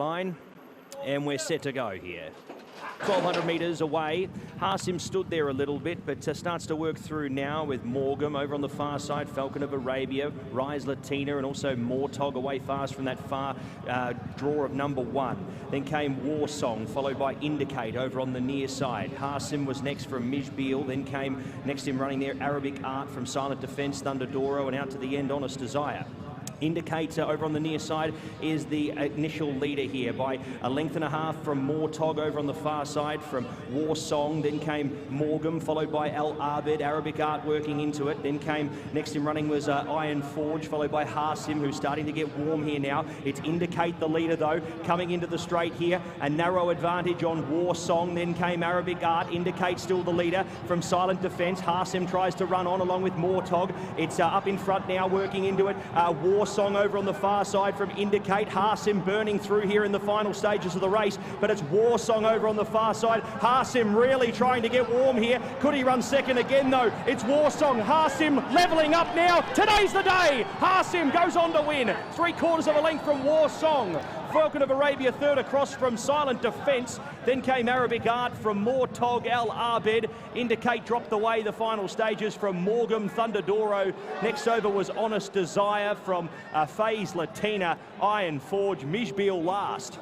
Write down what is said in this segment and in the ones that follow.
line, and we're set to go here. 1,200 metres away. Haasim stood there a little bit, but starts to work through now with Morgan over on the far side, Falcon of Arabia, Rise Latina, and also Mortog away fast from that far draw of number 1. Then came Warsong, followed by Indicate over on the near side. Haasim was next from Mijbil, then came next him running there Arabic Art from Silent Defence, Thunder Doro, and out to the end Honest Desire. Indicator over on the near side is the initial leader here by a length and a half from Mortog over on the far side from Warsong. Then came Morgan, followed by Al Abed, Arabic Art working into it. Then came next in running was Iron Forge, followed by Haasim, who's starting to get warm here now. It's Indicate the leader though, coming into the straight here. A narrow advantage on Warsong. Then came Arabic Art, Indicate still the leader from Silent Defence. Haasim tries to run on along with Mortog. It's up in front now, working into it. Warsong over on the far side from Indicate. Haasim burning through here in the final stages of the race, but it's Warsong over on the far side. Haasim really trying to get warm here. Could he run second again though? It's Warsong. Haasim levelling up now. Today's the day. Haasim goes on to win. 3/4 of a length from Warsong. Falcon of Arabia third across from Silent Defence. Then came Arabic Art from Mortog, Al Abed. Indicate dropped away the final stages from Morgan, Thunder Doro. Next over was Honest Desire from Phase Latina, Iron Forge, Mijbil last.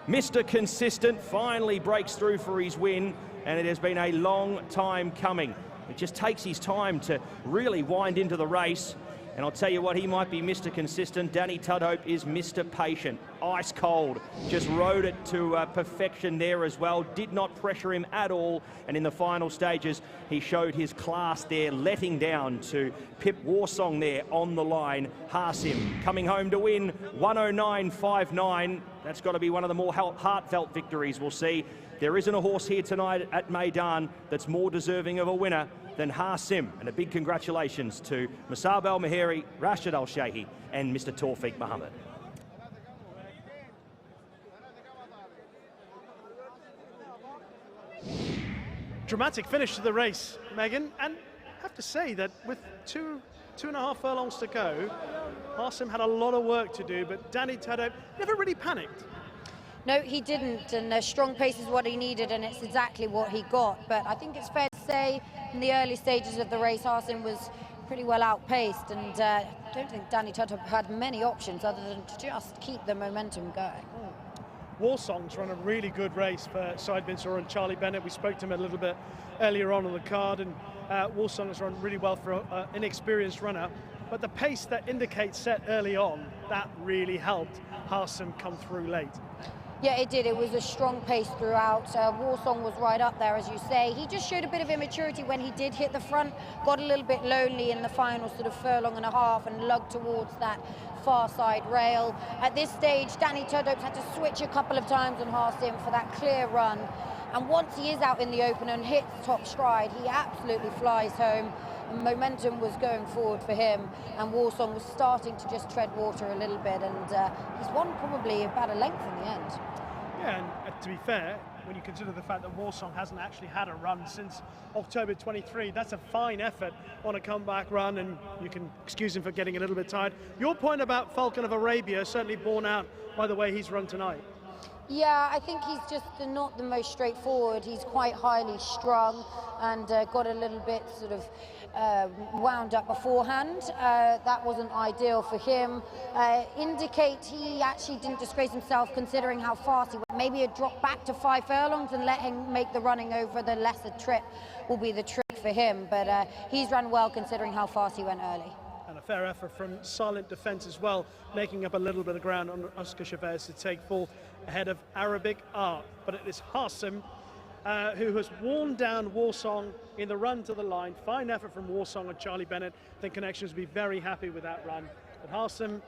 Mr. Consistent finally breaks through for his win, and it has been a long time coming. It just takes his time to really wind into the race. And I'll tell you what, he might be Mr. Consistent. Danny Tudhope is Mr. Patient. Ice cold. Just rode it to perfection there as well. Did not pressure him at all. And in the final stages, he showed his class there, letting down to Pip Warsong there on the line. Haasim coming home to win 109.59. That's got to be one of the more heartfelt victories we'll see. There isn't a horse here tonight at Meydan that's more deserving of a winner than Haasim. And a big congratulations to Musab Al Mheiri, Rashid Al Shehi, and Mr. Tawfiq Muhammad. Dramatic finish to the race, Megan, and I have to say that with two and a half furlongs to go, Haasim had a lot of work to do, but Danny Tudhope never really panicked. No, he didn't, and a strong pace is what he needed, and it's exactly what he got. But I think it's fair to say in the early stages of the race, Haasim was pretty well outpaced, and I don't think Danny Tudhope had many options other than to just keep the momentum going. Warsong's run a really good race for Said Bin Suroor and Charlie Bennett. We spoke to him a little bit earlier on the card, and Warsong has run really well for an inexperienced runner. But the pace that Indicate set early on, that really helped Haasim come through late. Yeah, it did. It was a strong pace throughout. Warsong was right up there, as you say. He just showed a bit of immaturity when he did hit the front, got a little bit lonely in the final sort of furlong and a half and lugged towards that far side rail. At this stage, Danny Tudhope had to switch a couple of times on Haasim for that clear run. And once he is out in the open and hits top stride, he absolutely flies home. Momentum was going forward for him, and Warsong was starting to just tread water a little bit, and he's won probably about a length in the end. Yeah, and to be fair, when you consider the fact that Warsong hasn't actually had a run since October 23, that's a fine effort on a comeback run, and you can excuse him for getting a little bit tired. Your point about Falcon of Arabia certainly borne out by the way he's run tonight. Yeah, I think he's just not the most straightforward. He's quite highly strung and got a little bit sort of wound up beforehand. That wasn't ideal for him. Indicate he actually didn't disgrace himself considering how fast he went. Maybe a drop back to 5 furlongs and let him make the running over the lesser trip will be the trick for him. But he's run well considering how fast he went early. And a fair effort from Silent Defence as well, making up a little bit of ground on Oscar Chavez to take full ahead of Arabic Art. But it is Haasim who has worn down Warsong in the run to the line. Fine effort from Warsong and Charlie Bennett. I think Connections will be very happy with that run. But Haasim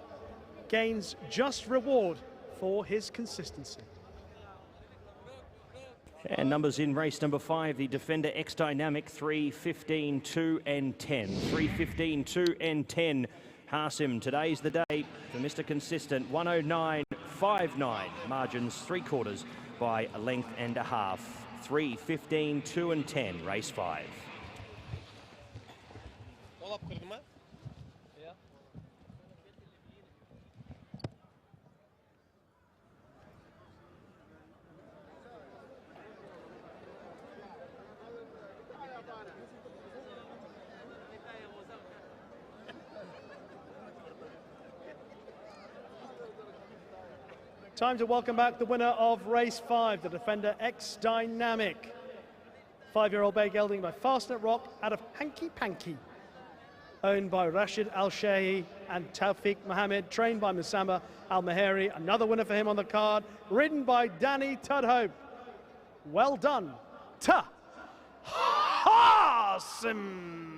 gains just reward for his consistency. And numbers in race number 5, the Defender X Dynamic, 3:15, 2 and 10. 3:15, 2 and 10. Haasim, today's the day for Mr. Consistent. 109.59. Margins 3/4 by a length and a half. 3:15, 2 and 10. Race 5. Time to welcome back the winner of race 5, the defender X Dynamic. 5-year-old bay gelding by Fastnet Rock out of Hanky Panky. Owned by Rashid Al-Shahi and Tawfiq Mohammed, trained by Musama Al-Mheiri. Another winner for him on the card, ridden by Danny Tudhope. Well done to Haasim.